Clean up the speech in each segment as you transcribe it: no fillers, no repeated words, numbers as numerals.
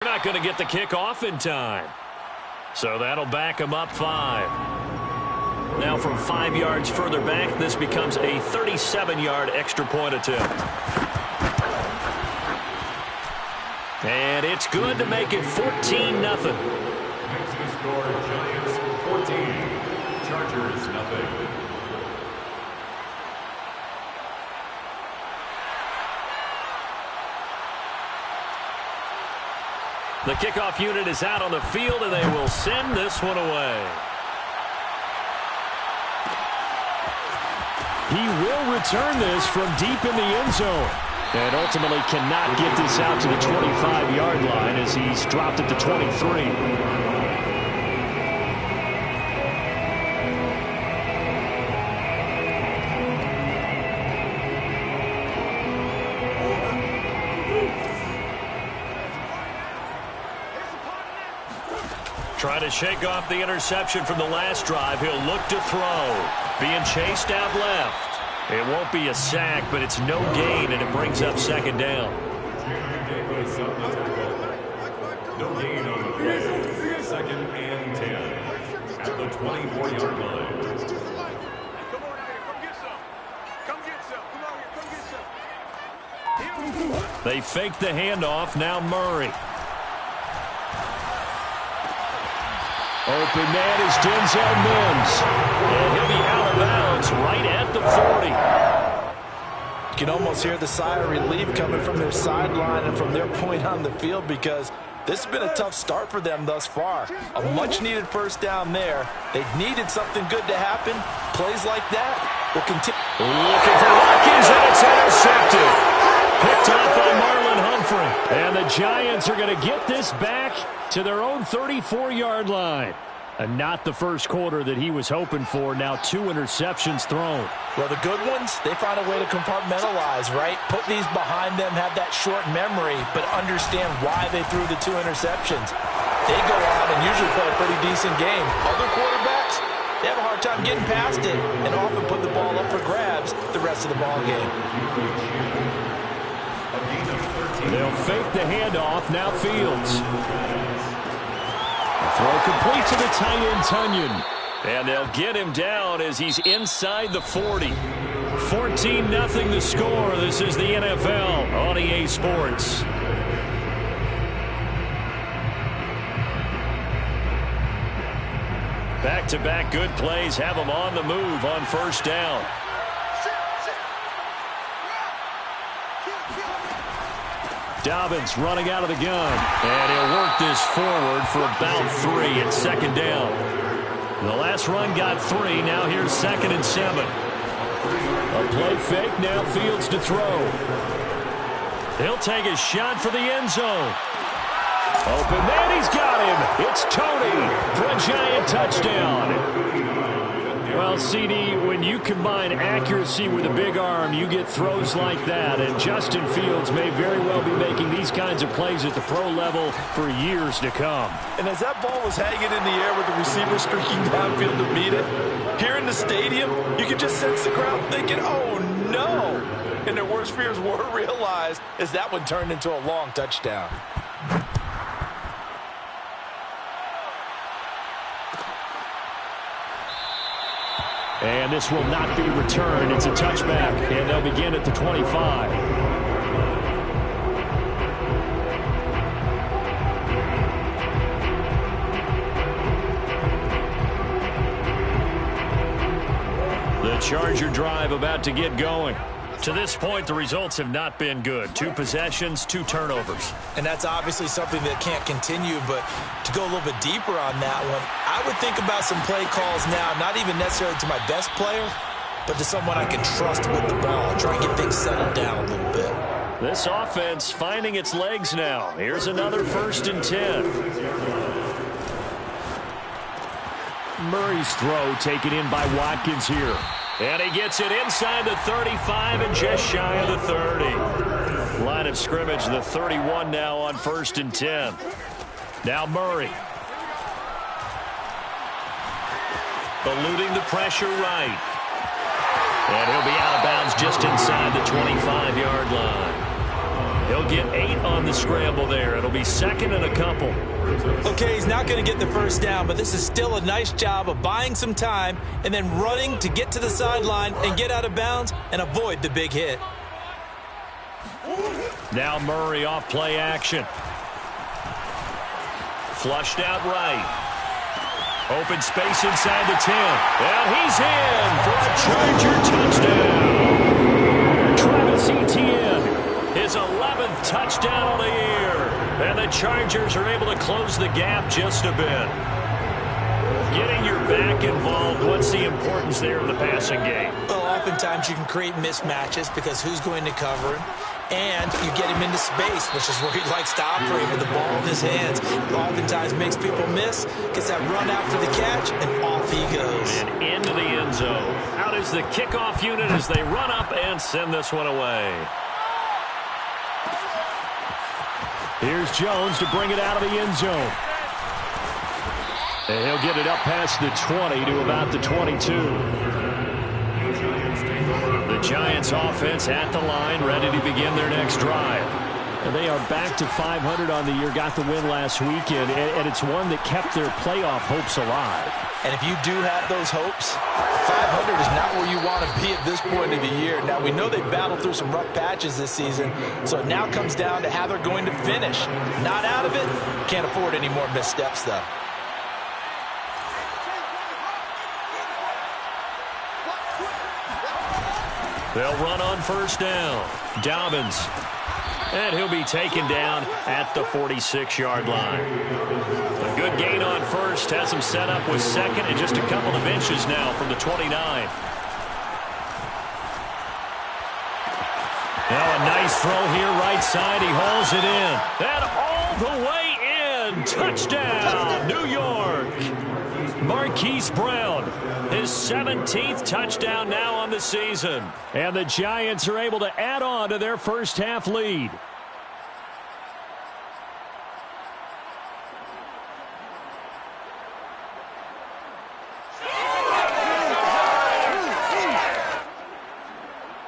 They're not going to get the kickoff in time. So that'll back them up 5. Now from 5 yards further back, this becomes a 37-yard extra point attempt. And it's good to make it 14-0. Next to score, Giants 14, Chargers nothing. The kickoff unit is out on the field, and they will send this one away. He will return this from deep in the end zone. And ultimately cannot get this out to the 25-yard line as he's dropped it to 23. Trying to shake off the interception from the last drive. He'll look to throw. Being chased out left. It won't be a sack, but it's no gain, and it brings up second down. No gain on the play. 2nd and 10 at the 24-yard line. Come on out here. Come get some. Come get some. Come out here. Come get some. They fake the handoff. Now Murray. Open man is Denzel Mims. And he'll be out of bounds right at the 40. You can almost hear the sigh of relief coming from their sideline and from their point on the field because this has been a tough start for them thus far. A much-needed first down there. They needed something good to happen. Plays like that will continue. Looking for Watkins, and it's intercepted. Picked off by Marlon Humphrey. And the Giants are going to get this back to their own 34-yard line. And not the first quarter that he was hoping for. Now 2 interceptions thrown. Well, the good ones, they find a way to compartmentalize, right? Put these behind them, have that short memory, but understand why they threw the 2 interceptions. They go on and usually play a pretty decent game. Other quarterbacks, they have a hard time getting past it and often put the ball up for grabs the rest of the ball game. They'll fake the handoff. Now Fields. Throw complete to the tight end, Tunyon. And they'll get him down as he's inside the 40. 14-0 the score. This is the NFL on EA Sports. Back-to-back good plays have them on the move on first down. Dobbins running out of the gun. And he'll work this forward for about 3 at second down. The last run got 3. Now here's 2nd and 7. A play fake. Now Fields to throw. He'll take a shot for the end zone. Open man, he's got him. It's Tony for a Giant touchdown. Well, CD, when you combine accuracy with a big arm, you get throws like that. And Justin Fields may very well be making these kinds of plays at the pro level for years to come. And as that ball was hanging in the air with the receiver streaking downfield to meet it, here in the stadium, you could just sense the crowd thinking, oh, no. And their worst fears were realized as that one turned into a long touchdown. And this will not be returned. It's a touchback, and they'll begin at the 25. The Charger drive about to get going. To this point, the results have not been good. 2 possessions, 2 turnovers. And that's obviously something that can't continue, but to go a little bit deeper on that one, I would think about some play calls now, not even necessarily to my best player, but to someone I can trust with the ball, try and get things settled down a little bit. This offense finding its legs now. Here's another 1st and 10. Murray's throw taken in by Watkins here. And he gets it inside the 35 and just shy of the 30. Line of scrimmage, the 31 now on 1st and 10. Now Murray. Eluding the pressure right. And he'll be out of bounds just inside the 25-yard line. He'll get 8 on the scramble there. It'll be second and a couple. Okay, he's not going to get the first down, but this is still a nice job of buying some time and then running to get to the sideline and get out of bounds and avoid the big hit. Now Murray off play action. Flushed out right. Open space inside the 10. And he's in for a Charger touchdown. Travis Etienne, his 11th touchdown of the year. And the Chargers are able to close the gap just a bit. Getting your back involved, what's the importance there of the passing game? Well, oftentimes you can create mismatches because who's going to cover him? And you get him into space, which is where he likes to operate with the ball in his hands. Oftentimes makes people miss, gets that run after the catch, and off he goes. And into the end zone. Out is the kickoff unit as they run up and send this one away. Here's Jones to bring it out of the end zone. And he'll get it up past the 20 to about the 22. The Giants offense at the line, ready to begin their next drive. And they are back to 500 on the year, got the win last weekend, and it's one that kept their playoff hopes alive. And if you do have those hopes, 500 is not where you want to be at this point of the year. Now, we know they battled through some rough patches this season, so it now comes down to how they're going to finish. Not out of it, can't afford any more missteps, though. They'll run on first down. Dobbins. And he'll be taken down at the 46-yard line. A good gain on first. Has him set up with second and just a couple of inches now from the 29. Now a nice throw here right side. He hauls it in. And all the way in. Touchdown, New York. Marquise Brown, his 17th touchdown now on the season. And the Giants are able to add on to their first half lead.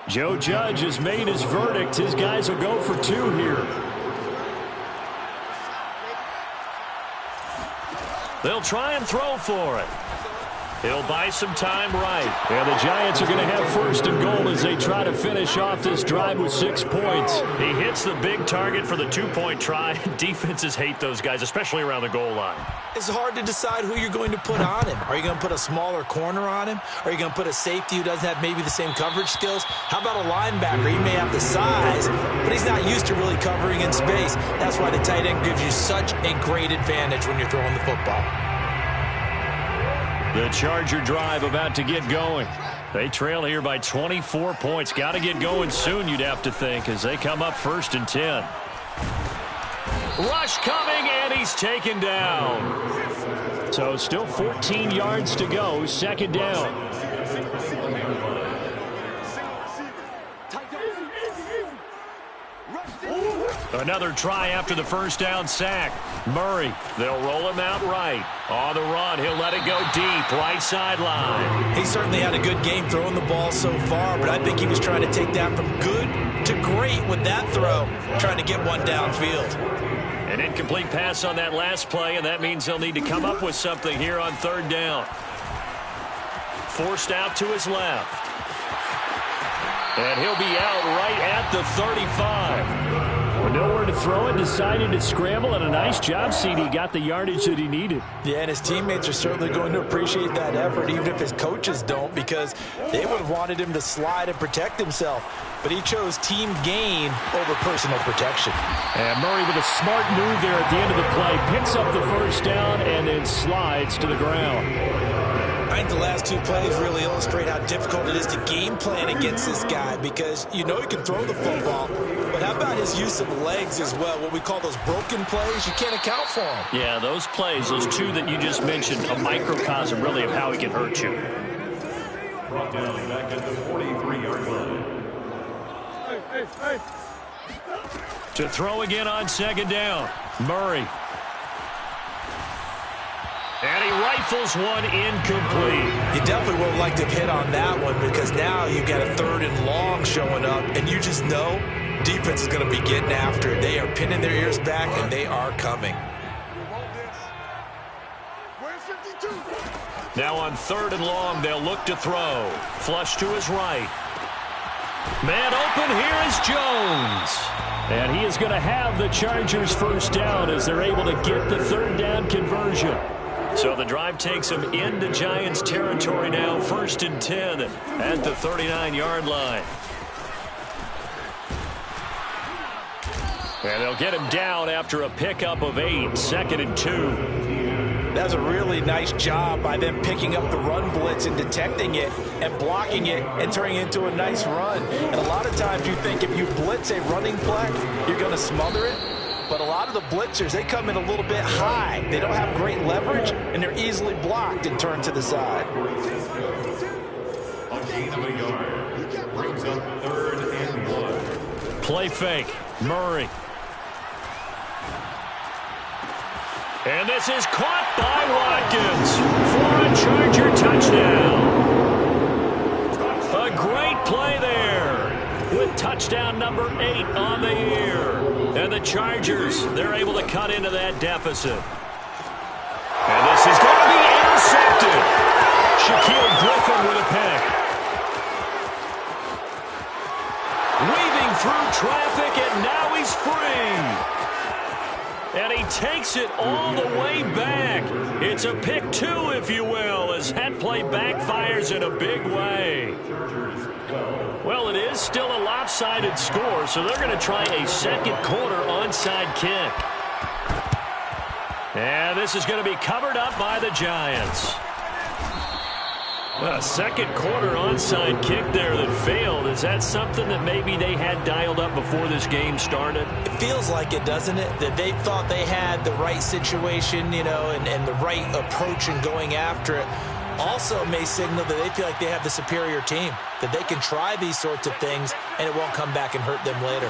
Joe Judge has made his verdict. His guys will go for 2 here. They'll try and throw for it. He'll buy some time right. And the Giants are going to have first and goal as they try to finish off this drive with 6 points. He hits the big target for the 2-point try. Defenses hate those guys, especially around the goal line. It's hard to decide who you're going to put on him. Are you going to put a smaller corner on him? Are you going to put a safety who doesn't have maybe the same coverage skills? How about a linebacker? He may have the size, but he's not used to really covering in space. That's why the tight end gives you such a great advantage when you're throwing the football. The Charger drive about to get going. They trail here by 24 points. Got to get going soon, you'd have to think, as they come up first and 10. Rush coming, and he's taken down. So still 14 yards to go, second down. Another try after the first down sack. Murray, they'll roll him out right. On the run, he'll let it go deep, right sideline. He certainly had a good game throwing the ball so far, but I think he was trying to take that from good to great with that throw, trying to get one downfield. An incomplete pass on that last play, and that means they'll need to come up with something here on third down. Forced out to his left. And he'll be out right at the 35. With nowhere to throw it, decided to scramble, and a nice job, CD. Got the yardage that he needed. Yeah, and his teammates are certainly going to appreciate that effort, even if his coaches don't, because they would have wanted him to slide and protect himself. But he chose team gain over personal protection. And Murray with a smart move there at the end of the play. Picks up the first down and then slides to the ground. I think the last 2 plays really illustrate how difficult it is to game plan against this guy, because you know he can throw the football, but how about his use of legs as well? What we call those broken plays, you can't account for them. Yeah, those plays, those 2 that you just mentioned, a microcosm really of how he can hurt you. Brought down back at the 43-yard line. To throw again on second down, Murray. And he rifles one incomplete. You definitely would have liked to have hit on that one, because now you've got a 3rd and long showing up, and you just know, defense is going to be getting after it. They are pinning their ears back, and they are coming. Now on 3rd and long, they'll look to throw. Flush to his right. Man open, here is Jones. And he is going to have the Chargers first down as they're able to get the 3rd down conversion. So the drive takes them into Giants territory now, 1st and 10 at the 39-yard line. And they'll get him down after a pickup of 8, 2nd and 2. That's a really nice job by them picking up the run blitz and detecting it and blocking it and turning it into a nice run. And a lot of times you think if you blitz a running play, you're going to smother it. But a lot of the blitzers, they come in a little bit high. They don't have great leverage, and they're easily blocked and turned to the side. A gain of a yard. Brings up 3rd and 1. Play fake. Murray. And this is caught by Watkins for a Charger touchdown. A great play there with touchdown number 8 on the year. And the Chargers, they're able to cut into that deficit. And this is going to be intercepted. Shaquille Griffin with a pick. Weaving through traffic, and now he's free. And he takes it all the way back. It's a pick 2, if you will, as that play backfires in a big way. Well, it is still a lopsided score, so they're going to try a 2nd quarter onside kick. And this is going to be covered up by the Giants. A 2nd quarter onside kick there that failed. Is that something that maybe they had dialed up before this game started? It feels like it, doesn't it? That they thought they had the right situation, you know, and the right approach in going after it. Also may signal that they feel like they have the superior team, that they can try these sorts of things and it won't come back and hurt them later.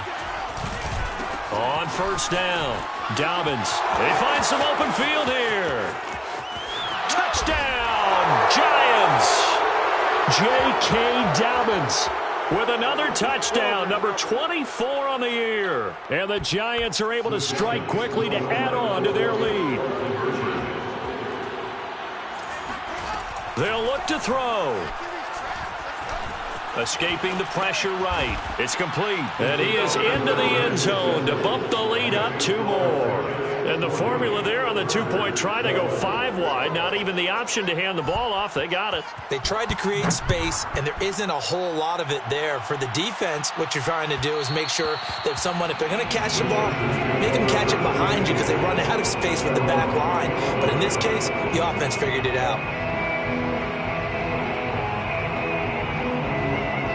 On 1st down, Dobbins. They find some open field here. Touchdown, Giants! J.K. Dobbins with another touchdown, number 24 on the year. And the Giants are able to strike quickly to add on to their lead. They'll look to throw. Escaping the pressure right. It's complete. And he is into the end zone to bump the lead up 2 more. And the formula there on the 2-point try, they go 5 wide. Not even the option to hand the ball off. They got it. They tried to create space, and there isn't a whole lot of it there. For the defense, what you're trying to do is make sure that if they're going to catch the ball, make them catch it behind you because they run out of space with the back line. But in this case, the offense figured it out.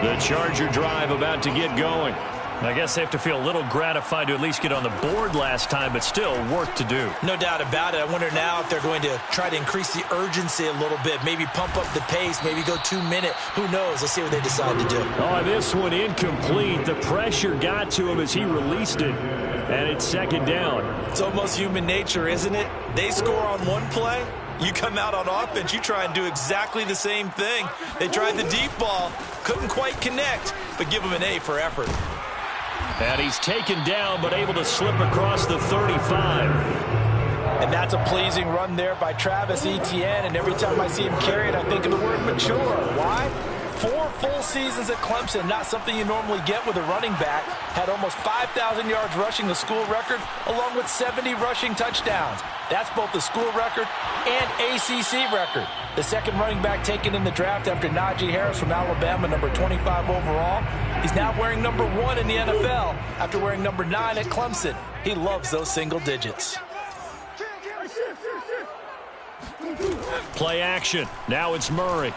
The Charger drive about to get going. I guess they have to feel a little gratified to at least get on the board last time, but still work to do. No doubt about it. I wonder now if they're going to try to increase the urgency a little bit, maybe pump up the pace, maybe go 2-minute. Who knows? Let's see what they decide to do. Oh, this one incomplete. The pressure got to him as he released it, and it's 2nd down. It's almost human nature, isn't it? They score on one play. You come out on offense, you try and do exactly the same thing. They tried the deep ball, couldn't quite connect, but give them an A for effort. And he's taken down, but able to slip across the 35. And that's a pleasing run there by Travis Etienne, and every time I see him carry it, I think of the word mature. Why? 4 full seasons at Clemson, not something you normally get with a running back. Had almost 5,000 yards rushing, the school record, along with 70 rushing touchdowns. That's both the school record and ACC record. The 2nd running back taken in the draft after Najee Harris from Alabama, number 25 overall. He's now wearing number 1 in the NFL after wearing number 9 at Clemson. He loves those single digits. Play action. Now it's Murray.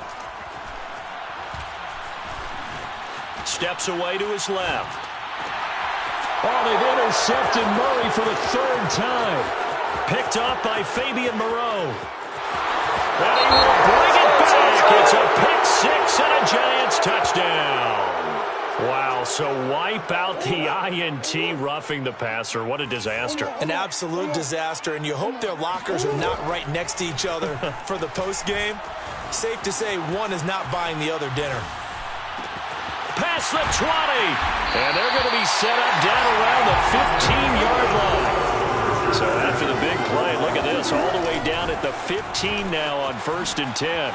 Steps away to his left. Oh, they've intercepted Murray for the 3rd time. Picked up by Fabian Moreau. And he will bring it back. It's a pick 6 and a Giants touchdown. Wow, so wipe out the INT roughing the passer. What a disaster. An absolute disaster, and you hope their lockers are not right next to each other for the postgame. Safe to say one is not buying the other dinner. Pass past the 20. And they're going to be set up down around the 15-yard line. So after the big play, look at this, all the way down at the 15 now on 1st and 10.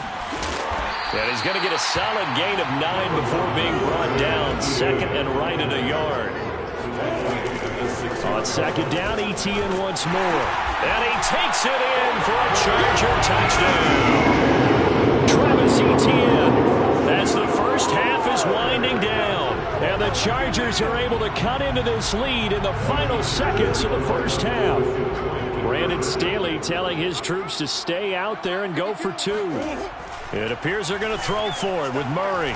And he's going to get a solid gain of 9 before being brought down. 2nd and right at a yard. On 2nd down, Etienne once more. And he takes it in for a Charger touchdown. Travis Etienne, as the first half is winding down. And the Chargers are able to cut into this lead in the final seconds of the first half. Brandon Staley telling his troops to stay out there and go for 2. It appears they're going to throw for it with Murray.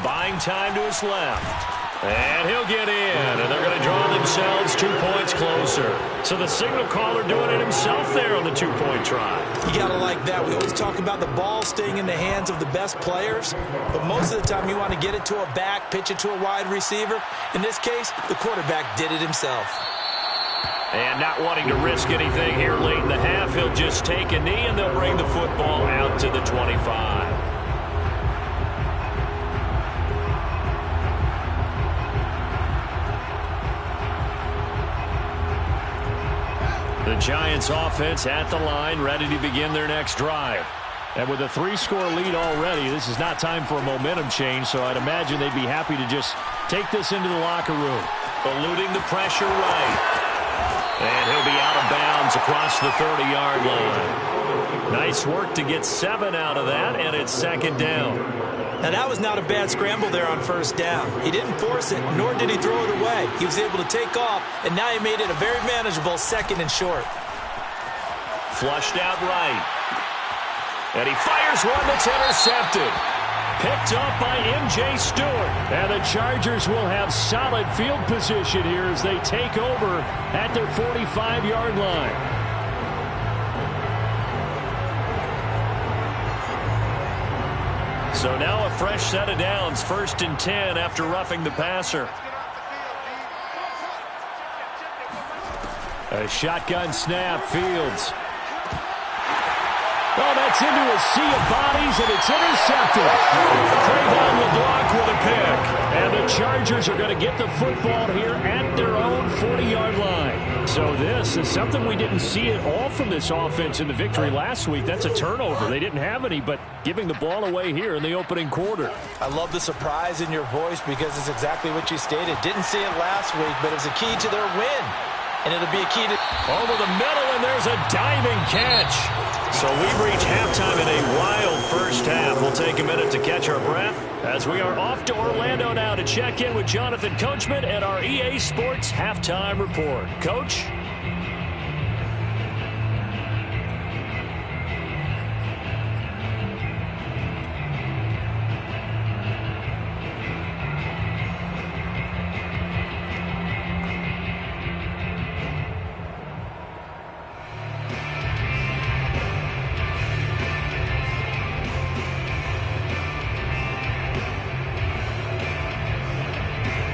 Buying time to his left. And he'll get in, and they're going to draw themselves 2 points closer. So the signal caller doing it himself there on the 2-point try. You got to like that. We always talk about the ball staying in the hands of the best players, but most of the time you want to get it to a back, pitch it to a wide receiver. In this case, the quarterback did it himself. And not wanting to risk anything here late in the half, he'll just take a knee, and they'll bring the football out to the 25. The Giants offense at the line, ready to begin their next drive. And with a 3-score lead already, this is not time for a momentum change, so I'd imagine they'd be happy to just take this into the locker room. Eluding the pressure right. And he'll be out of bounds across the 30-yard line. Nice work to get 7 out of that, and it's 2nd down. Now, that was not a bad scramble there on 1st down. He didn't force it, nor did he throw it away. He was able to take off, and now he made it a very manageable 2nd and short. Flushed out right. And he fires one that's intercepted. Picked up by M.J. Stewart. And the Chargers will have solid field position here as they take over at their 45-yard line. So now a fresh set of downs, 1st and 10 after roughing the passer. A shotgun snap, Fields. Oh, that's into a sea of bodies, and it's intercepted. Trayvon LeBlanc with a pick. And the Chargers are going to get the football here at their own 40-yard line. So this is something we didn't see at all from this offense in the victory last week. That's a turnover. They didn't have any, but giving the ball away here in the opening quarter. I love the surprise in your voice because it's exactly what you stated. Didn't see it last week, but it was a key to their win. And it'll be a key to... Over the middle, and there's a diving catch. So we've reached halftime in a wild first half. We'll take a minute to catch our breath as we are off to Orlando now to check in with Jonathan Coachman and our EA Sports Halftime Report. Coach?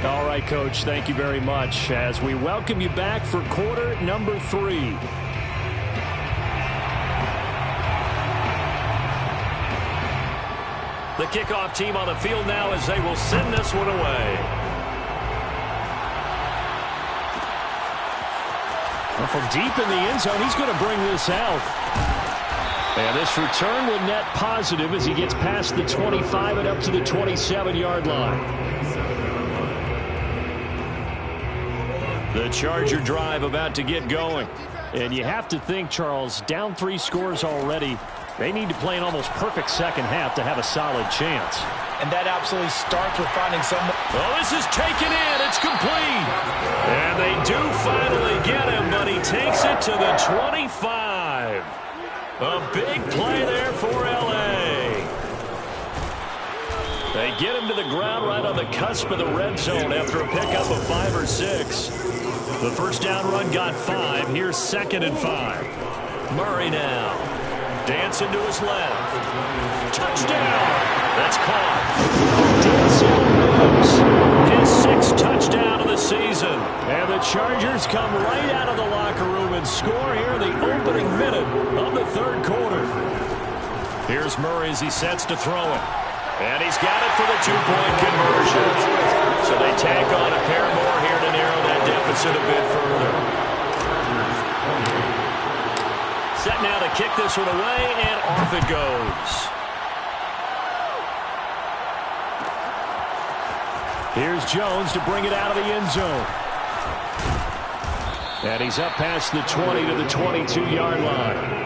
All right, Coach, thank you very much as we welcome you back for quarter number 3. The kickoff team on the field now as they will send this one away. Well, from deep in the end zone, he's going to bring this out. And this return will net positive as he gets past the 25 and up to the 27-yard line. The Charger drive about to get going. And you have to think, Charles, down 3 scores already. They need to play an almost perfect second half to have a solid chance. And that absolutely starts with finding someone. Oh, this is taken in. It's complete. And they do finally get him, but he takes it to the 25. A big play there for L.A. They get him to the ground right on the cusp of the red zone after a pickup of 5 or 6. The first down run got 5. Here's 2nd and 5. Murray now. Dancing to his left. Touchdown. That's caught. Denzel Mims, his 6th touchdown of the season. And the Chargers come right out of the locker room and score here in the opening minute of the 3rd quarter. Here's Murray as he sets to throw it. And he's got it for the 2-point conversion. So they tack on a pair more here to narrow that deficit a bit further. Set now to kick this one away, and off it goes. Here's Jones to bring it out of the end zone. And he's up past the 20 to the 22-yard line.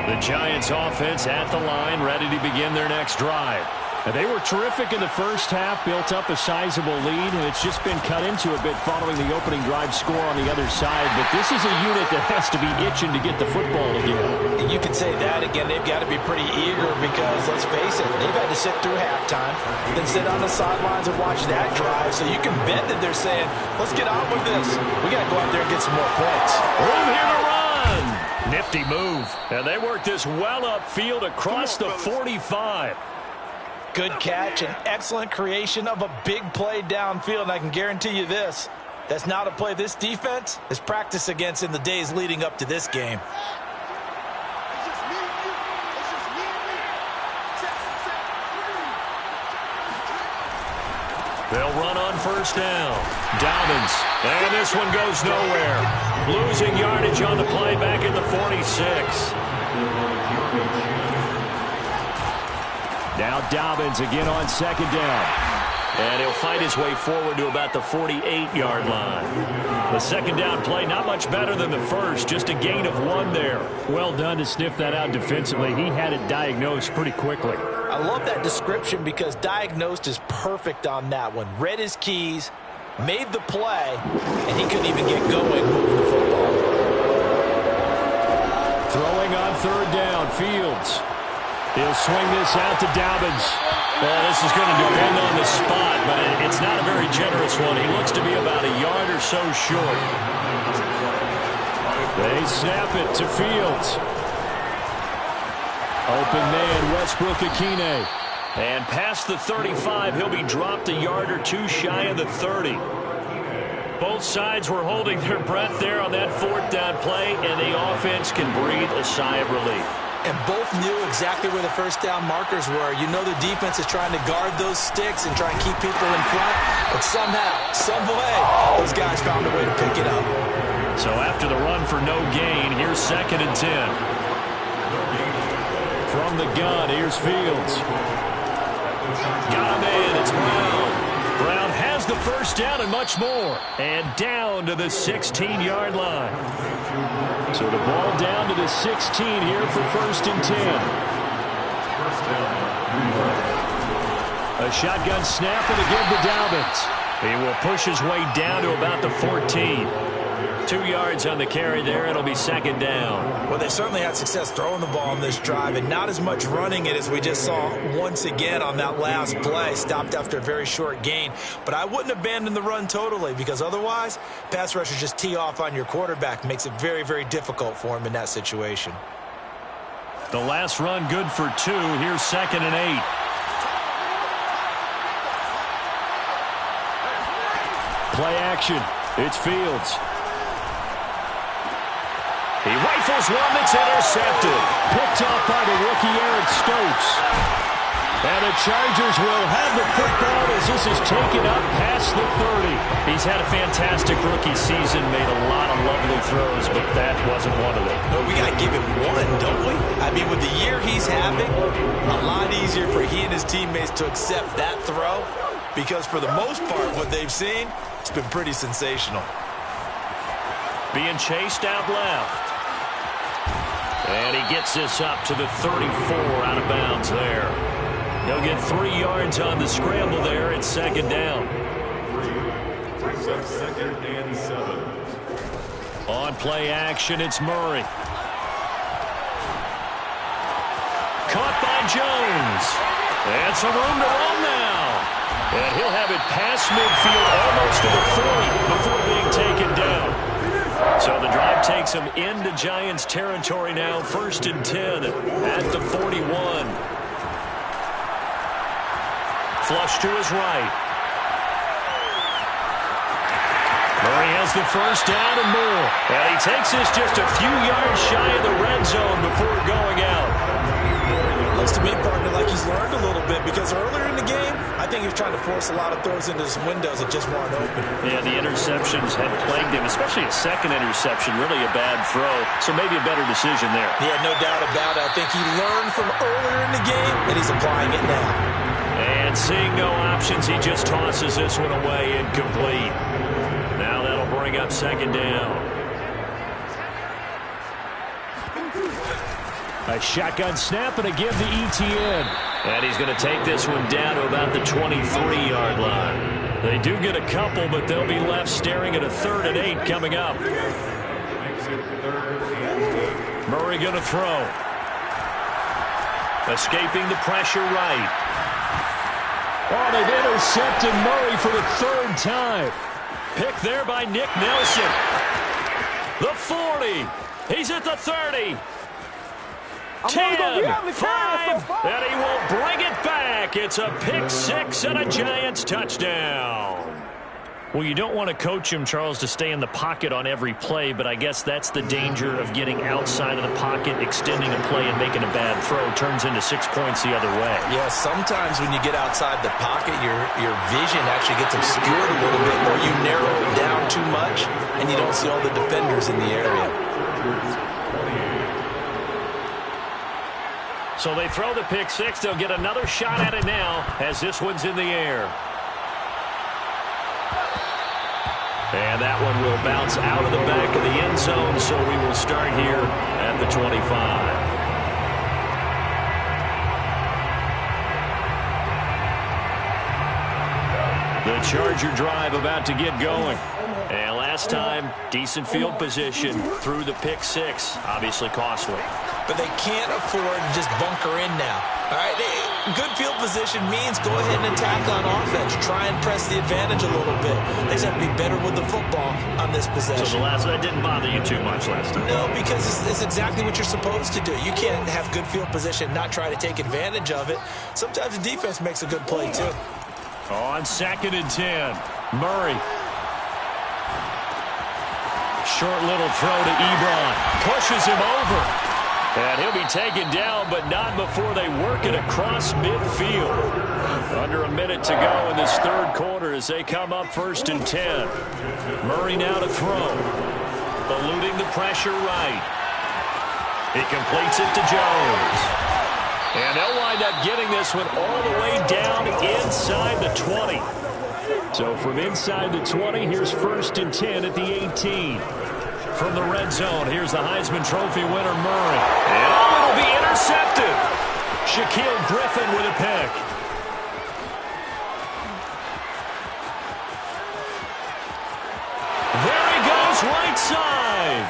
The Giants offense at the line, ready to begin their next drive. And they were terrific in the first half, built up a sizable lead, and it's just been cut into a bit following the opening drive score on the other side. But this is a unit that has to be itching to get the football again. You could say that again. They've got to be pretty eager because, let's face it, they've had to sit through halftime, then sit on the sidelines and watch that drive. So you can bet that they're saying, let's get on with this. We got to go out there and get some more points. Room here to run. Nifty move. And they work this well upfield across the 45. Good catch and excellent creation of a big play downfield. And I can guarantee you this, that's not a play this defense has practiced against in the days leading up to this game. They'll run on first down. Dobbins. And this one goes nowhere. Losing yardage on the play back in the 46. Now Dobbins again on second down. And he'll fight his way forward to about the 48-yard line. The second down play, not much better than the first, just a gain of 1 there. Well done to sniff that out defensively. He had it diagnosed pretty quickly. I love that description because diagnosed is perfect on that one. Read his keys, made the play, and he couldn't even get going moving the football. Throwing on third down, Fields. He'll swing this out to Dobbins. Well, this is going to depend on the spot, but it's not a very generous one. He looks to be about a yard or so short. They snap it to Fields. Open man, Westbrook-Akine. And past the 35, he'll be dropped a yard or two shy of the 30. Both sides were holding their breath there on that fourth down play, and the offense can breathe a sigh of relief. And both knew exactly where the first down markers were. You know the defense is trying to guard those sticks and try and keep people in front. But somehow, some way, those guys found a way to pick it up. So after the run for no gain, here's 2nd and 10. From the gun, here's Fields. Got him in. It's Brown. Brown has the first down and much more. And down to the 16-yard line. So the ball down to the 16 here for 1st and 10. A shotgun snap and again to Dobbins. He will push his way down to about the 14. 2 yards on the carry there. It'll be 2nd down. Well, they certainly had success throwing the ball on this drive and not as much running it as we just saw once again on that last play. Stopped after a very short gain. But I wouldn't abandon the run totally because otherwise, pass rushers just tee off on your quarterback. Makes it very, very difficult for him in that situation. The last run good for 2. Here's 2nd and 8. Play action. It's Fields. He rifles one that's intercepted. Picked off by the rookie Eric Stokes. And the Chargers will have the football as this is taken up past the 30. He's had a fantastic rookie season, made a lot of lovely throws, but that wasn't one of them. But we got to give him one, don't we? I mean, with the year he's having, a lot easier for he and his teammates to accept that throw because for the most part, what they've seen, it's been pretty sensational. Being chased out left. And he gets this up to the 34 out of bounds there. He'll get 3 yards on the scramble there. It's 2nd down. 2nd and 7. On play action, it's Murray. Caught by Jones. And some room to run now. And he'll have it past midfield almost to the 40 before being taken down. So the drive takes them into Giants territory now. 1st and 10 at the 41. Flush to his right. Murray has the first down and more. And he takes this just a few yards shy of the red zone before going out. Looks to me, partner, like he's learned a little bit, because earlier in the game, I think he was trying to force a lot of throws into some windows that just weren't open. Yeah, the interceptions had plagued him, especially a second interception, really a bad throw. So maybe a better decision there. Yeah, no doubt about it. I think he learned from earlier in the game, and he's applying it now. And seeing no options, he just tosses this one away, incomplete. Now that'll bring up 2nd down. A shotgun snap and again to ETN. And he's going to take this one down to about the 23-yard line. They do get a couple, but they'll be left staring at a 3rd and 8 coming up. Murray going to throw. Escaping the pressure right. Oh, they've intercepted Murray for the 3rd time. Pick there by Nick Nelson. The 40. He's at the 30. 10, 5, and he will bring it back. It's a pick 6 and a Giants touchdown. Well, you don't want to coach him, Charles, to stay in the pocket on every play, but I guess that's the danger of getting outside of the pocket, extending a play, and making a bad throw. Turns into 6 points the other way. Yeah, sometimes when you get outside the pocket, your vision actually gets obscured a little bit, or you narrow it down too much, and you don't see all the defenders in the area. So they throw the pick 6. They'll get another shot at it now as this one's in the air. And that one will bounce out of the back of the end zone, so we will start here at the 25. The Charger drive about to get going. And last time, decent field position through the pick 6. Obviously costly. But they can't afford to just bunker in now. All right, good field position means go ahead and attack on offense. Try and press the advantage a little bit. They just have to be better with the football on this possession. So the last one didn't bother you too much last time? No, because it's exactly what you're supposed to do. You can't have good field position, not try to take advantage of it. Sometimes the defense makes a good play, too. On 2nd and 10, Murray. Short little throw to Ebron. Pushes him over. And he'll be taken down, but not before they work it across midfield. Under a minute to go in this 3rd quarter as they come up 1st and 10. Murray now to throw. Eluding the pressure right. He completes it to Jones. And they'll wind up getting this one all the way down inside the 20. So from inside the 20, here's 1st and 10 at the 18. From the red zone, here's the Heisman Trophy winner, Murray. And oh, it'll be intercepted. Shaquille Griffin with a pick. There he goes, right side.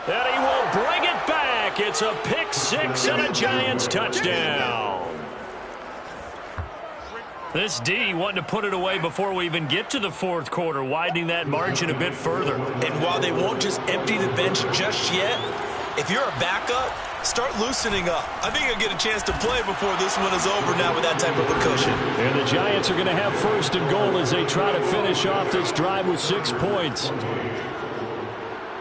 And he will bring it back. It's a pick 6 and a Giants touchdown. This D wanting to put it away before we even get to the 4th quarter, widening that margin a bit further. And while they won't just empty the bench just yet, if you're a backup, start loosening up. I think you'll get a chance to play before this one is over now with that type of a cushion. And the Giants are going to have 1st and goal as they try to finish off this drive with 6 points.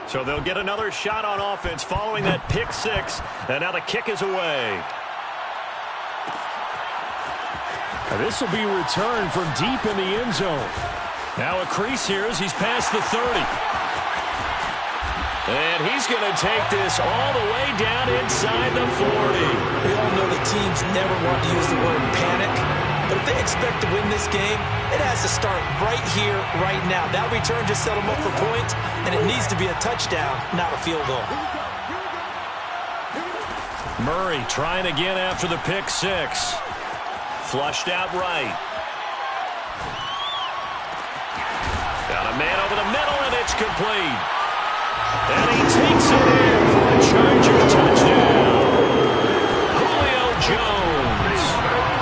So they'll get another shot on offense following that pick 6, and now the kick is away. This will be returned from deep in the end zone. Now a crease here as he's past the 30. And he's going to take this all the way down inside the 40. We all know the teams never want to use the word panic, but if they expect to win this game, it has to start right here, right now. That return just set them up for points, and it needs to be a touchdown, not a field goal. Murray trying again after the pick 6. Flushed out right. Got a man over the middle, and it's complete. And he takes it in for a Charger touchdown. Julio Jones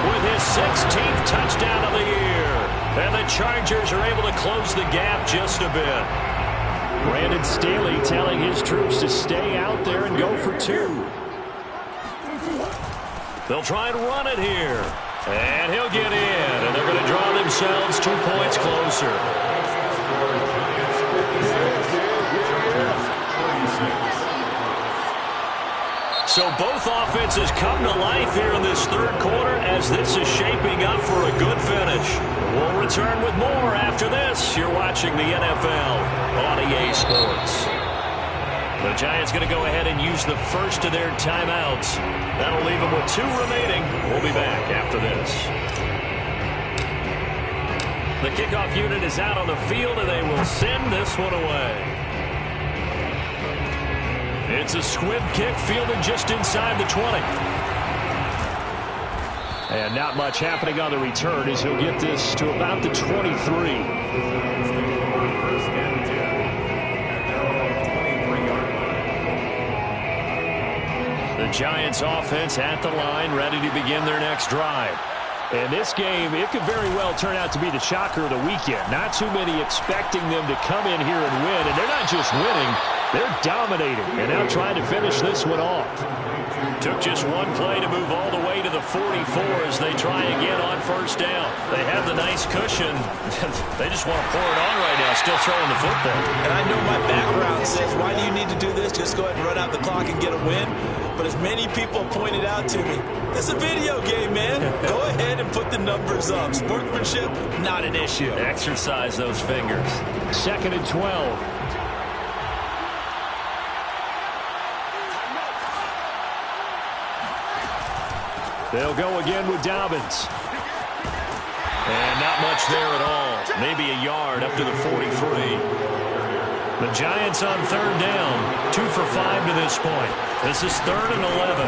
with his 16th touchdown of the year. And the Chargers are able to close the gap just a bit. Brandon Staley telling his troops to stay out there and go for 2. They'll try and run it here. And he'll get in. And they're going to draw themselves 2 points closer. So both offenses come to life here in this third quarter as this is shaping up for a good finish. We'll return with more after this. You're watching the NFL on EA Sports. The Giants going to go ahead and use the first of their timeouts. That'll leave them with 2 remaining. We'll be back after this. The kickoff unit is out on the field, and they will send this one away. It's a squib kick fielded just inside the 20. And not much happening on the return as he'll get this to about the 23. The Giants offense at the line, ready to begin their next drive. And this game, it could very well turn out to be the shocker of the weekend. Not too many expecting them to come in here and win. And they're not just winning, they're dominating. And now trying to finish this one off. Took just one play to move all the way to the 44 as they try again on first down. They have the nice cushion. They just want to pour it on right now, still throwing the football. And I know my background says, why do you need to do this? Just go ahead and run out the clock and get a win. But as many people pointed out to me, this is a video game, man. Go ahead and put the numbers up. Sportsmanship, not an issue. Exercise those fingers. 2nd and 12. They'll go again with Dobbins. And not much there at all. Maybe a yard up to the 43. The Giants on third down. 2 for 5 to this point. This is 3rd and 11.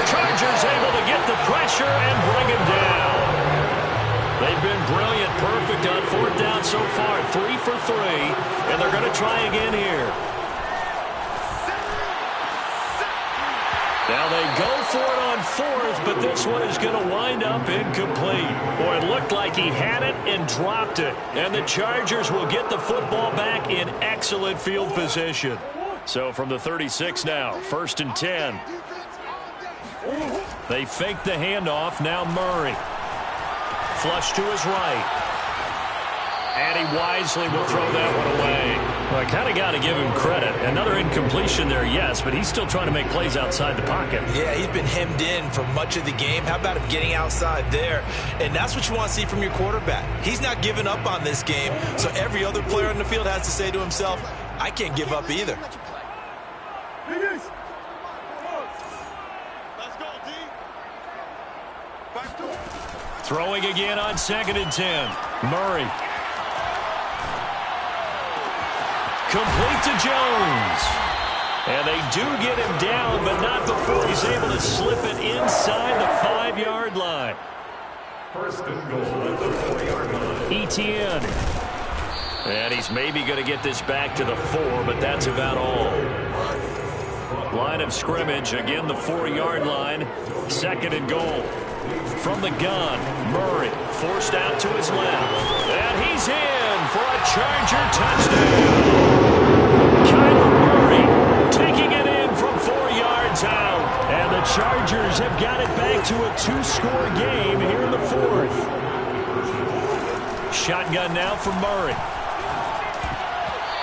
Chargers able to get the pressure and bring him down. They've been brilliant, perfect on 4th down so far. 3 for 3. And they're going to try again here. Now they go for it on 4th, but this one is going to wind up incomplete. Boy, it looked like he had it and dropped it. And the Chargers will get the football back in excellent field position. So from the 36 now, 1st and 10. They fake the handoff. Now Murray. Flush to his right. And he wisely will throw that one away. Well, I kind of got to give him credit. Another incompletion there, yes, but he's still trying to make plays outside the pocket. Yeah, he's been hemmed in for much of the game. How about him getting outside there? And that's what you want to see from your quarterback. He's not giving up on this game, so every other player on the field has to say to himself, I can't give up either. Throwing again on 2nd and 10. Murray. Complete to Jones. And they do get him down, but not before he's able to slip it inside the 5-yard line. 1st and goal at the 4-yard line. Etienne. And he's maybe going to get this back to the 4, but that's about all. Line of scrimmage, again the 4-yard line. 2nd and goal. From the gun, Murray forced out to his left. And he's in for a Charger touchdown. Kyler Murray taking it in from 4 yards out. And the Chargers have got it back to a 2-score game here in the 4th. Shotgun now for Murray.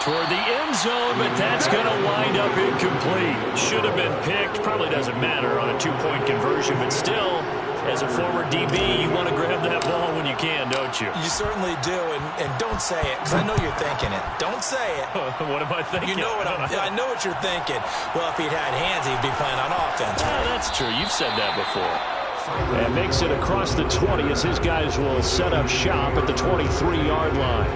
Toward the end zone, but that's going to wind up incomplete. Should have been picked. Probably doesn't matter on a 2-point conversion, but still, as a former DB, you want to grab that ball when you can, don't you? You certainly do, and don't say it, because I know you're thinking it. Don't say it. What am I thinking? You know what I know what you're thinking. Well, if he'd had hands, he'd be playing on offense. Yeah, that's true. You've said that before. And makes it across the 20 as his guys will set up shop at the 23-yard line.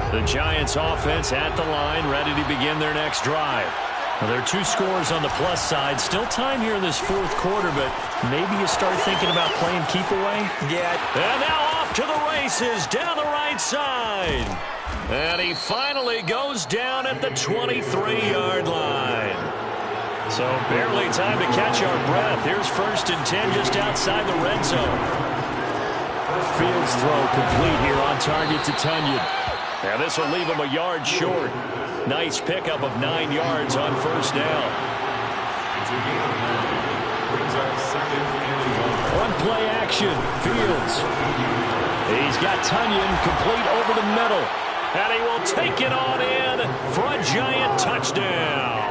The Giants offense at the line, ready to begin their next drive. Well, there are 2 scores on the plus side. Still time here in this fourth quarter, but maybe you start thinking about playing keep away? Yeah. And now off to the races down the right side. And he finally goes down at the 23-yard line. So barely time to catch our breath. Here's 1st and 10 just outside the red zone. Fields throw complete here on target to Tunyon. Now this will leave him a yard short. Nice pickup of 9 yards on 1st down. On play action, Fields. He's got Tunyon complete over the middle. And he will take it on in for a giant touchdown.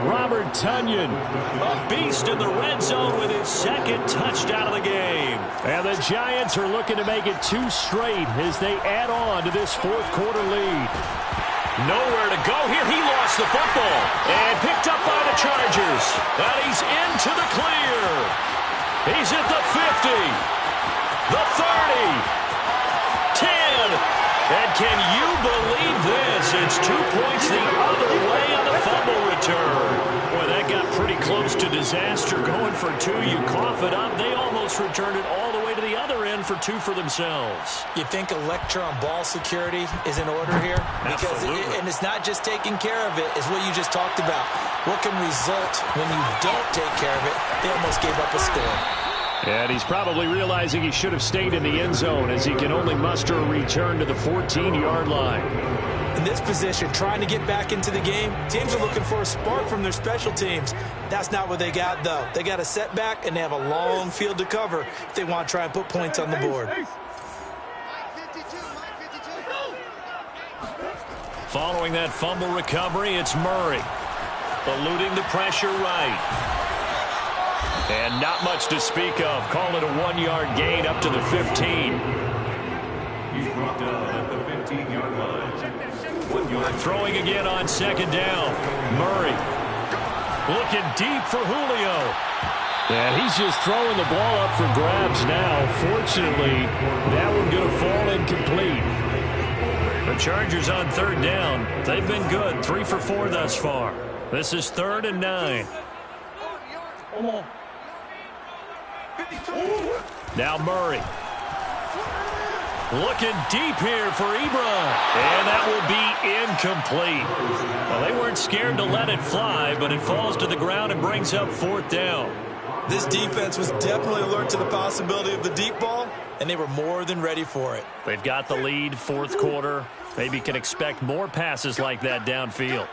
Robert Tunyon. A beast in the red zone with his 2nd touchdown of the game. And the Giants are looking to make it 2 straight as they add on to this fourth quarter lead. Nowhere to go here. He lost the football and picked up by the Chargers. And he's into the clear. He's at the 50, the 30, 10. And can you believe this? It's 2 points the other way on the fumble return. Boy, that got pretty close to disaster. Going for 2, you cough it up. They almost returned it all the way to the other end for 2 for themselves. You think a lecture on ball security is in order here? Because and it's not just taking care of it, it's what you just talked about. What can result when you don't take care of it? They almost gave up a score. And he's probably realizing he should have stayed in the end zone as he can only muster a return to the 14-yard line. In this position, trying to get back into the game, teams are looking for a spark from their special teams. That's not what they got, though. They got a setback, and they have a long field to cover if they want to try and put points on the board. Following that fumble recovery, it's Murray. Eluding the pressure right. And not much to speak of. Call it a 1-yard gain up to the 15. He's brought down at the 15-yard line. 1 yard. Throwing again on 2nd down. Murray looking deep for Julio. And he's just throwing the ball up for grabs now. Fortunately, that one going to fall incomplete. The Chargers on 3rd down. They've been good. 3 for 4 thus far. This is 3rd and 9. Now Murray. Looking deep here for Ebron. And that will be incomplete. Well, they weren't scared to let it fly, but it falls to the ground and brings up 4th down. This defense was definitely alert to the possibility of the deep ball, and they were more than ready for it. They've got the lead, 4th quarter. Maybe can expect more passes like that downfield.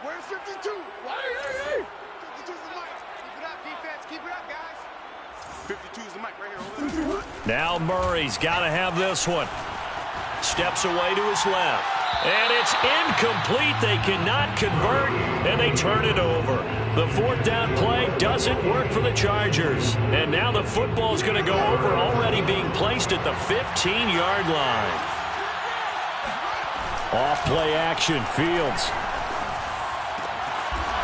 Where's 52? 52's the mic. Keep it up, defense. Keep it up, guys. 52's the mic right here. Now Murray's got to have this one. Steps away to his left. And it's incomplete. They cannot convert, and they turn it over. The 4th down play doesn't work for the Chargers. And now the football's going to go over, already being placed at the 15-yard line. Off play action, Fields.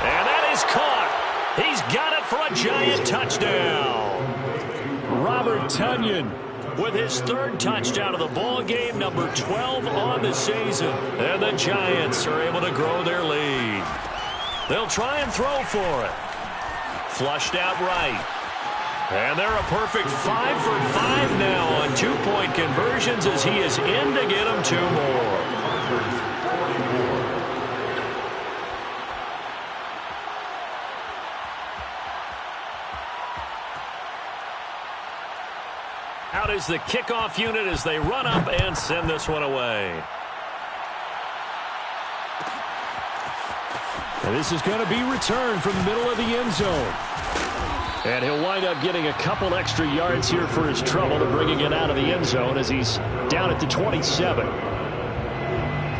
And that is caught. He's got it for a giant touchdown. Robert Tunyon with his 3rd touchdown of the ball game, number 12 on the season. And the Giants are able to grow their lead. They'll try and throw for it. Flushed out right. And they're a perfect 5 for 5 now on 2-point conversions as he is in to get them 2 more. Out is the kickoff unit as they run up and send this one away. And this is going to be returned from the middle of the end zone. And he'll wind up getting a couple extra yards here for his trouble to bringing it out of the end zone as he's down at the 27.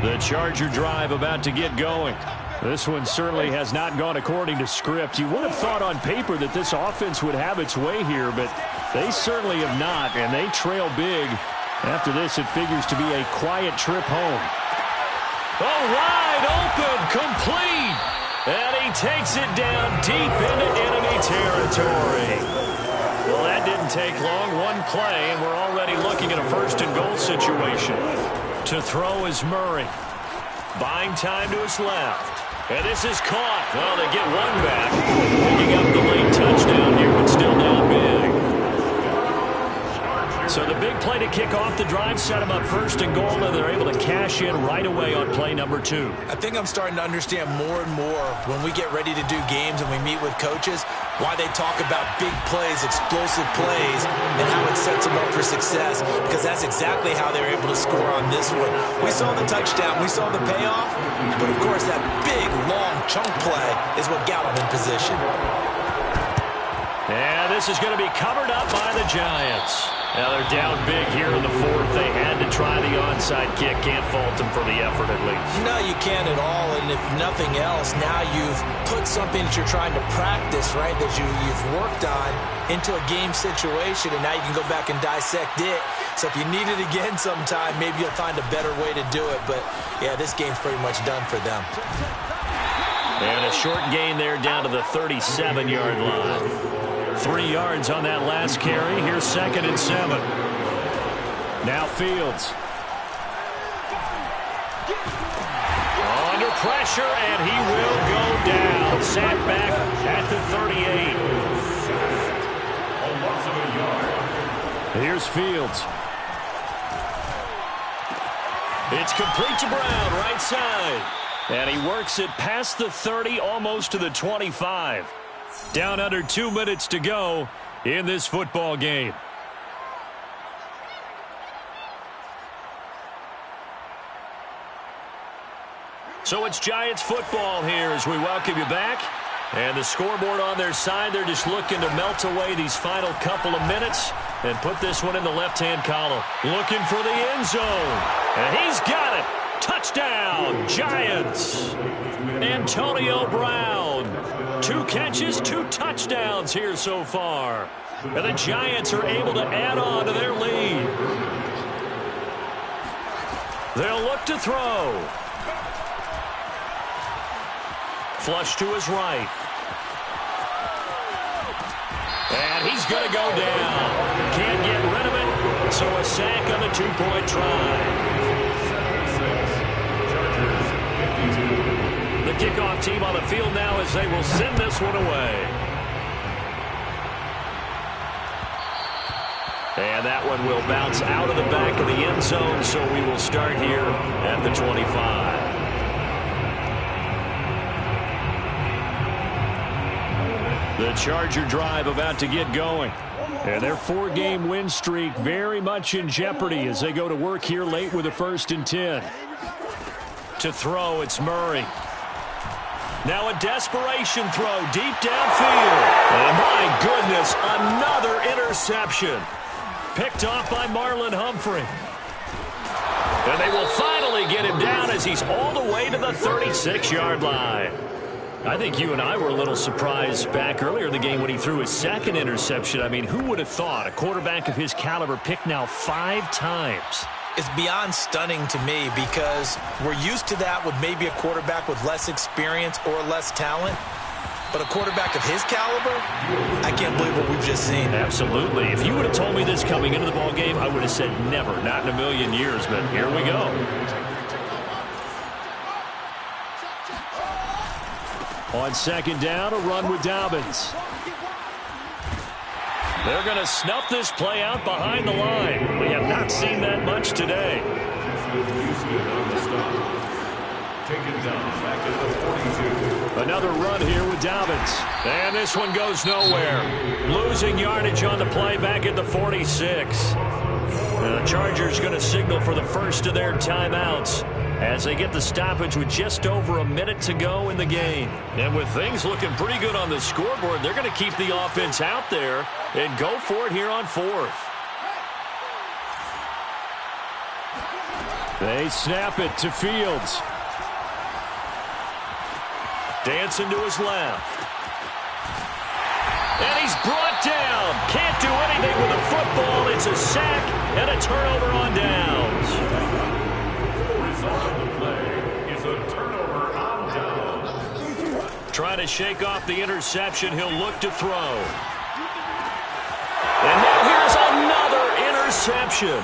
The Charger drive about to get going. This one certainly has not gone according to script. You would have thought on paper that this offense would have its way here, but they certainly have not, and they trail big. After this, it figures to be a quiet trip home. Oh, wide open, complete. And he takes it down deep into enemy territory. Well, that didn't take long. One play, and we're already looking at a 1st and goal situation. To throw is Murray. Buying time to his left. And this is caught. Well, they get one back. Picking up the late touchdown here, but still down big. So the big play to kick off the drive set them up first and goal, and they're able to cash in right away on play number 2. I think I'm starting to understand more and more when we get ready to do games and we meet with coaches why they talk about big plays, explosive plays, and how it sets them up for success, because that's exactly how they're able to score on this one. We saw the touchdown. We saw the payoff. But, of course, that big, long chunk play is what got them in position. And this is going to be covered up by the Giants. Now they're down big here in the 4th. They had to try the onside kick. Can't fault them for the effort at least. No, you can't at all. And if nothing else, now you've put something that you're trying to practice, right, that you've worked on into a game situation, and now you can go back and dissect it. So if you need it again sometime, maybe you'll find a better way to do it. But, yeah, this game's pretty much done for them. And a short gain there down to the 37-yard line. 3 yards on that last carry. Here's 2nd and 7. Now Fields. Under pressure, and he will go down. Sacked back at the 38. Here's Fields. It's complete to Brown, right side. And he works it past the 30, almost to the 25. Down under 2 minutes to go in this football game. So it's Giants football here as we welcome you back. And the scoreboard on their side, they're just looking to melt away these final couple of minutes and put this one in the left-hand column. Looking for the end zone. And he's got it. Touchdown, Giants. Antonio Brown. 2 catches, 2 touchdowns here so far. And the Giants are able to add on to their lead. They'll look to throw. Flush to his right. And he's going to go down. Can't get rid of it. So a sack on the 2-point try. The kickoff team on the field now as they will send this one away. And that one will bounce out of the back of the end zone, so we will start here at the 25. The Charger drive about to get going. And their 4-game win streak very much in jeopardy as they go to work here late with a 1st and 10. To throw, it's Murray. Now a desperation throw deep downfield. And my goodness, another interception. Picked off by Marlon Humphrey. And they will finally get him down as he's all the way to the 36-yard line. I think you and I were a little surprised back earlier in the game when he threw his 2nd interception. I mean, who would have thought a quarterback of his caliber picked now 5 times? It's beyond stunning to me because we're used to that with maybe a quarterback with less experience or less talent. But a quarterback of his caliber, I can't believe what we've just seen. Absolutely. If you would have told me this coming into the ball game, I would have said never, not in a million years. But here we go. On 2nd down, a run with Dobbins. They're going to snuff this play out behind the line. We have not seen that much today. Another run here with Dobbins. And this one goes nowhere. Losing yardage on the play back at the 46. The Chargers going to signal for the first of their timeouts as they get the stoppage with just over a minute to go in the game. And with things looking pretty good on the scoreboard, they're going to keep the offense out there and go for it here on 4th. They snap it to Fields. Dancing to his left. And he's brought down. Can't do anything with the football. It's a sack and a turnover on downs. The result of the play is a turnover on downs. Trying to shake off the interception. He'll look to throw. And now here's another interception.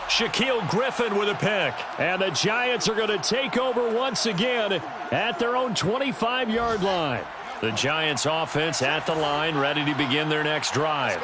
Shaquille Griffin with a pick. And the Giants are going to take over once again at their own 25-yard line. The Giants offense at the line, ready to begin their next drive.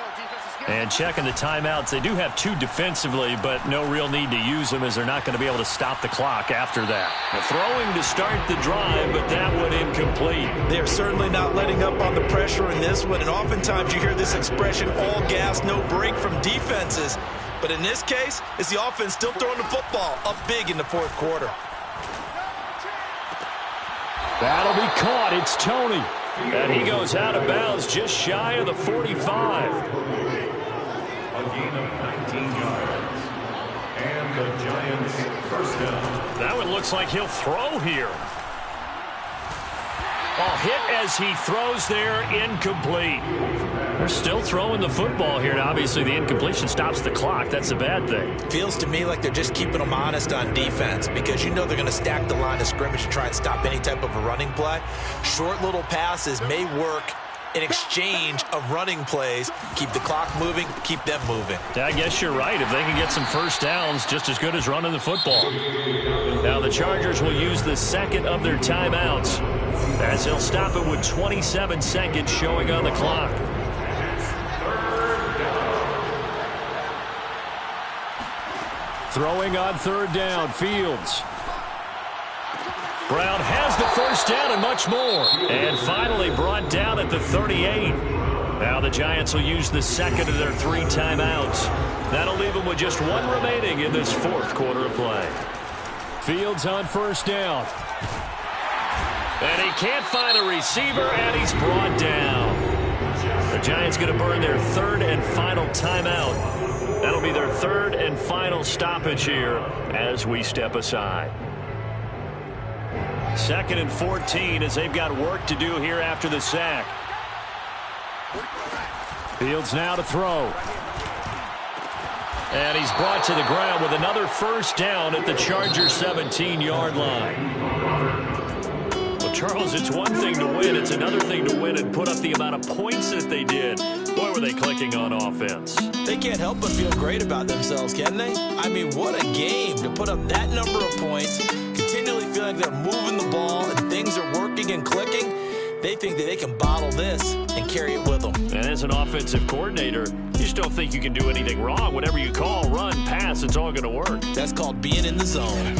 And checking the timeouts, they do have 2 defensively, but no real need to use them as they're not going to be able to stop the clock after that. The throwing to start the drive, but that one incomplete. They're certainly not letting up on the pressure in this one, and oftentimes you hear this expression, all gas, no break from defenses. But in this case, it's the offense still throwing the football up big in the fourth quarter. That'll be caught. It's Tony. And he goes out of bounds just shy of the 45. A gain of 19 yards. And the Giants first down. That one looks like he'll throw here. Ball hit as he throws there, incomplete. They're still throwing the football here, and obviously the incompletion stops the clock. That's a bad thing. Feels to me like they're just keeping them honest on defense because you know they're going to stack the line of scrimmage and try and stop any type of a running play. Short little passes may work in exchange of running plays. Keep the clock moving, keep them moving. I guess you're right. If they can get some first downs, just as good as running the football. Now the Chargers will use the second of their timeouts as they'll stop it with 27 seconds showing on the clock. Throwing on third down, Fields. Brown has the first down and much more. And finally brought down at the 38. Now the Giants will use the second of their 3 timeouts. That'll leave them with just 1 remaining in this fourth quarter of play. Fields on first down. And he can't find a receiver, and he's brought down. The Giants going to burn their 3rd and final timeout. That'll be their 3rd and final stoppage here as we step aside. 2nd and 14 as they've got work to do here after the sack. Fields now to throw. And he's brought to the ground with another first down at the Chargers' 17-yard line. Well, Charles, it's one thing to win. It's another thing to win and put up the amount of points that they did. Boy, were they clicking on offense. They can't help but feel great about themselves, can they? I mean, what a game to put up that number of points, continually feeling they're moving the ball and things are working and clicking. They think that they can bottle this and carry it with them. And as an offensive coordinator, you just don't think you can do anything wrong. Whatever you call, run, pass, it's all going to work. That's called being in the zone.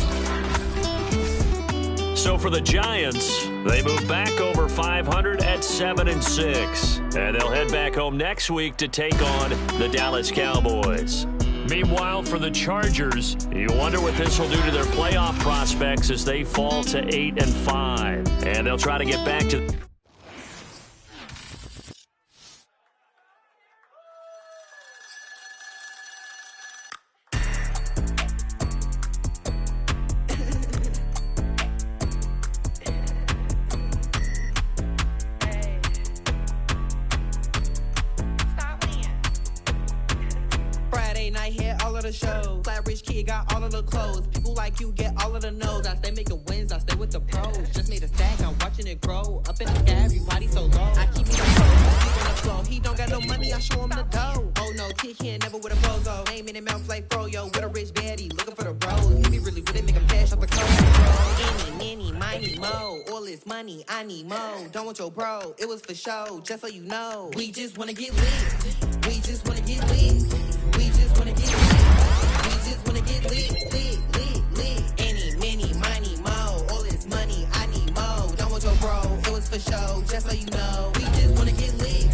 So for the Giants, they move back over 500 at 7-6. And they'll head back home next week to take on the Dallas Cowboys. Meanwhile, for the Chargers, you wonder what this will do to their playoff prospects as they fall to 8-5. And they'll try to get back to... It was for show, just so you know. We just wanna get lit. We just wanna get lit. We just wanna get lit. We just wanna get lit, lit, lit, lit. Any, many, miny, mo. All this money, I need mo. Don't want your bro. It was for show, just so you know. We just wanna get lit.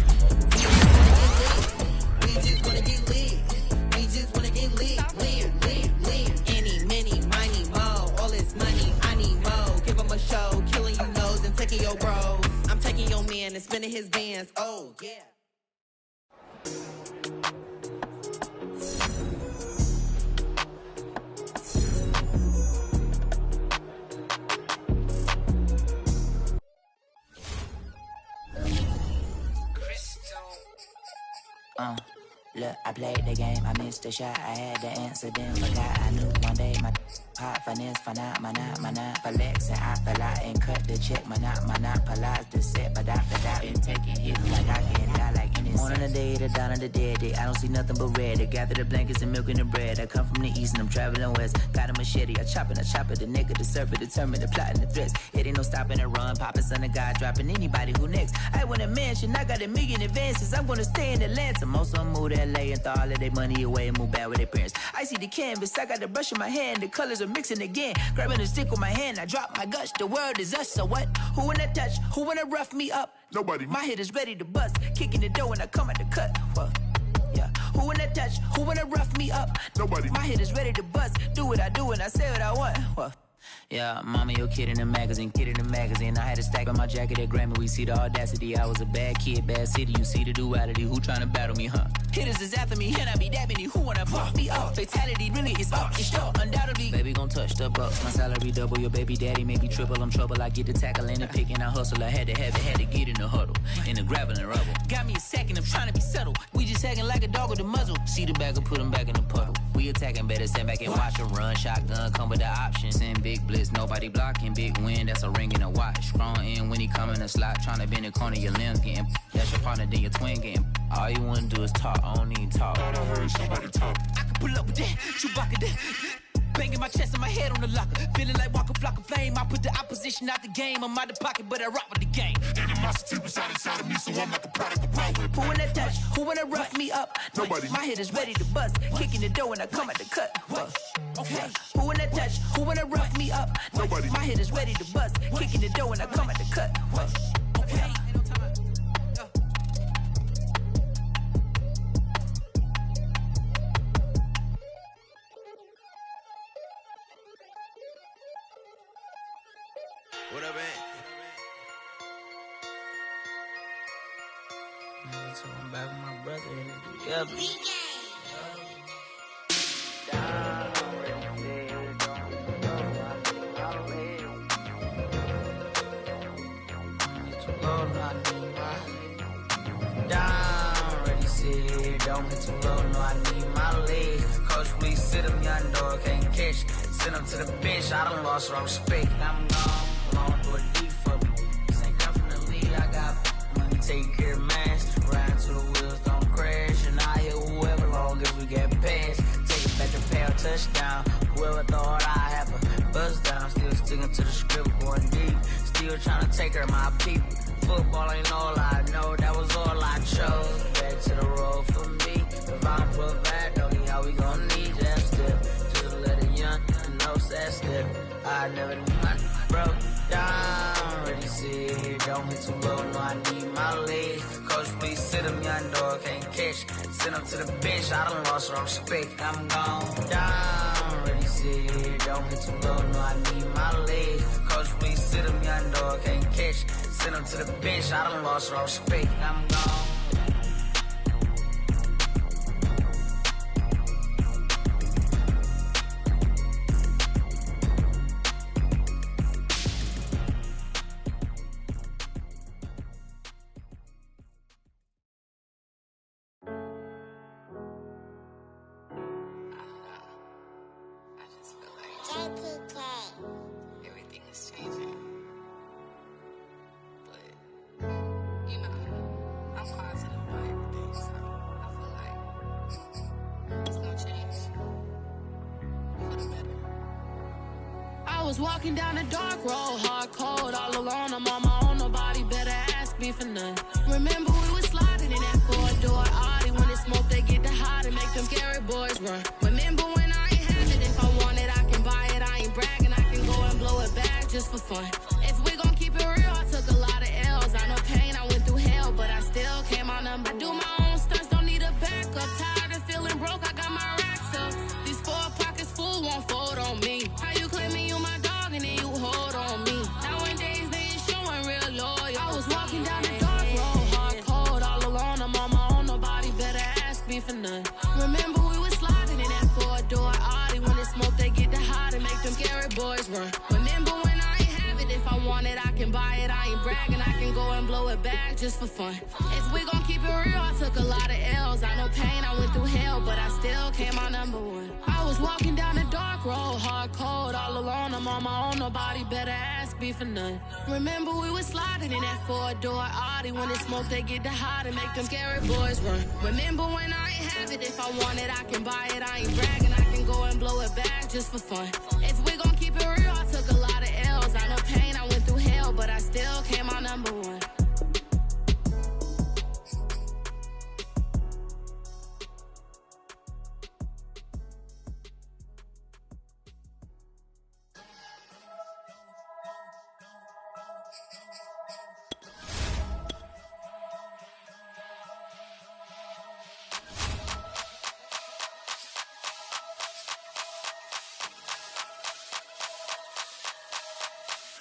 We just wanna get lit. We just wanna get lit. We just wanna get lit, lit, lit, lit. Any, many, miny, mo. All this money, I need mo. Give 'em a show, killing you nose and taking your bros. Taking your man and spinning his bands. Oh, yeah. Look, I played the game, I missed the shot, I had the answer, then forgot I knew one day my Hot finance, finance, flex and I fell out and cut the check. Monopolize the set, but after that, been taking hits like I can die like any morning of the day, the dawn of the dead day. I don't see nothing but red. I gather the blankets and milk and the bread. I come from the east and I'm traveling west. Got a machete, I chop it, the nigga, the serpent, determined, the plot and the threats. It ain't no stopping the run, popping son of God, dropping anybody who next. I want a mansion, I got $1 million advances. I'm gonna stay in Atlanta. Most of them move to LA and throw all of their money away and move back with their parents. I see the canvas, I got the brush in my hand, the colors are mixing again. Grabbing the stick with my hand, I drop my guts. The world is us, so what? Who wanna touch? Who wanna rough me up? Nobody. My head is ready to bust, kicking the door when I come at the cut. Yeah. Who wanna touch? Who wanna rough me up? Nobody. My head is ready to bust. Do what I do and I say what I want. Yeah, mama, your kid in the magazine, I had a stack on my jacket at Grammy. We see the audacity. I was a bad kid, bad city. You see the duality. Who tryna battle me, huh? Hitters is after me, and I be that many. Who wanna fuck me up? Fatality really is up. It's up, undoubtedly. Baby gon' touch the bucks. My salary double. Your baby daddy maybe triple. I'm trouble. I get the tackle and the pick and I hustle. I had to have it, had to get in the huddle, in the gravel and rubble. Got me a second. I'm trying to be subtle. We just acting like a dog with a muzzle. See the bagger, put him back in the puddle. We attacking, better stand back and watch him run. Shotgun come with the option. Send big blitz, nobody blocking. Big win, that's a ring and a watch. Strong in when he come in a slot. Tryna bend the corner, your limbs getting. That's your partner, then your twin getting. All you wanna do is talk, I don't need talk. I heard somebody talk. I can pull up with that, Chewbacca that. Banging my chest and my head on the locker. Feeling like Walker Flock of Flame. I put the opposition out the game. I'm out the pocket, but I rock with the game. Animosity reside inside of me, so I'm like a product of power. Who wanna touch? Who wanna rough me up? Nobody. My head is ready to bust. Kicking the door when I come at the cut. Okay. Who wanna touch? Who wanna rough me up? Nobody. My head is ready to bust. Kicking the door when I come at the cut. Okay. What up, man? So I'm back with my brother and together. Don't hit too low, no, I need my legs. Coach, please sit him, young dog, can't catch. Send him to the bench, I done lost her respect. I'm gone, long through a deep for me. This ain't come from the league, I got money, take care of mine. Ride to the wheels, don't crash. And I hit whoever long as we get past. Take it back to pay a touchdown. Whoever thought I have a buzz down. Still sticking to the script, going deep. Still trying to take her, my people. Football ain't all I know, that was all I chose. Back to the road for me. If I don't provide, don't need how we gon' need that step. Just let a young know that step. I never knew my broke down. Ready, sit, don't hit too low, no, I need my legs. Coach, please sit him, young dog, can't catch. Send him to the bench, I done lost her respect. I'm gone down. Ready, sit, don't hit too low, no, I need my legs. Coach, please sit him, young dog, can't catch. Send him to the bench, I done lost her respect. I'm gone. Everything is changing. But, you know, I'm positive about everything, so I feel like it's gonna change for the better. I was walking down a dark road, hard cold, all alone. I'm on my own, nobody better ask me for none. Remember we was sliding in that four-door Audi. When it's smoke, they get the hot and make them scary boys run. Remember when I ain't had it, if I want it, I can buy it. I ain't bragging, I can go and blow it back just for fun. If we gon' keep it real, I took a lot of L's. I know pain, I went through hell, but I still came on them. I do my own stunts, don't need a backup. Tired of feeling broke, I got my racks up. These 4 pockets full won't fold on me. How you claiming you my dog and then you hold on me? Nowadays they ain't showing real loyal. I was walking down the dark road, hard cold, all alone. I'm on my own, nobody better ask me for none. Remember we was sliding in that four-door Audi. When it's smoke, they get the hot and make them scary boys run. Remember when I ain't have it, if I want it, I can buy it. I ain't bragging, I can go and blow it back just for fun. If we gon' keep it real, I took a lot of L's. I know pain, I went through hell, but I still came out number one. I was walking down a dark road, hard cold, I'm on my own, nobody better ask me for none. Remember we was sliding in that four-door Audi. When it's smoke, they get the hot and make them scary boys run. Remember when I ain't have it, if I want it, I can buy it. I ain't bragging, I can go and blow it back just for fun. If we gon' keep it real, I took a lot of L's. I know pain, I went through hell, but I still came out number one.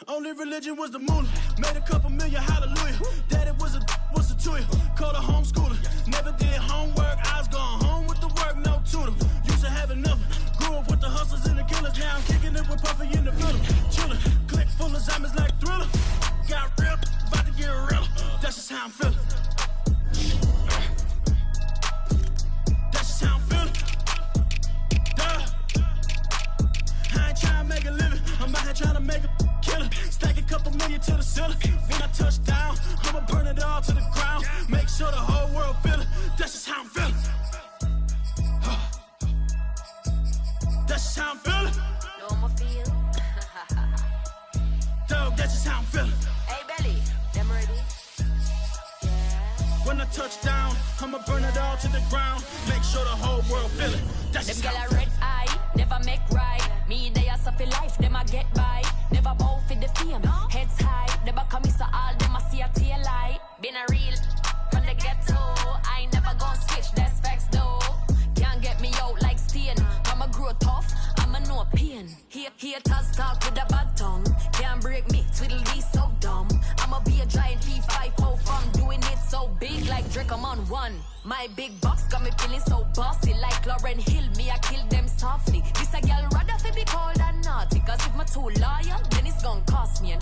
Only religion was the moolah. Made a couple million, hallelujah. Daddy was a to you. Called a homeschooler. Never did homework. I was going home with the work, no tutor. Used to have enough. Grew up with the hustlers and the killers. Now I'm kicking it with Puffy in the middle. Chiller. Click full of zombies like Thriller. Got real. About to get real. That's just how I'm feeling. That's just how I'm feeling. Duh. I ain't trying to make a living. I'm out here trying to make a killer. Stack a couple million to the ceiling. When I touch down, I'ma burn it all to the ground. Make sure the whole world feel it. That's just how I'm feeling. That's just how I'm feeling. No, I'ma feel. Dog, that's just how I'm feeling. Hey, Belly, them ready? Yeah. When I touch down, I'ma burn it all to the ground. Make sure the whole world feel it. That's just them how I'm feeling. Red eye, never make right. Me, they are suffer life, them I get by. Never bow for the fame, heads high. Never come so all them I see a tail light. Been a real from the ghetto. I ain't never gon' switch, that's facts though. Can't get me out like stain. I'ma grow tough, I'ma know pain. Haters talk with a bad tongue. Can't break me, twiddle these so dumb. I'ma be a giant P5 from doing it so big like Drake, I'm on one. My big box got me feeling so bossy like Lauren Hill. Me, I kill them softly. This a girl rather fi be cold and naughty. Cause if I'm too loyal, then it's gon' cost me. And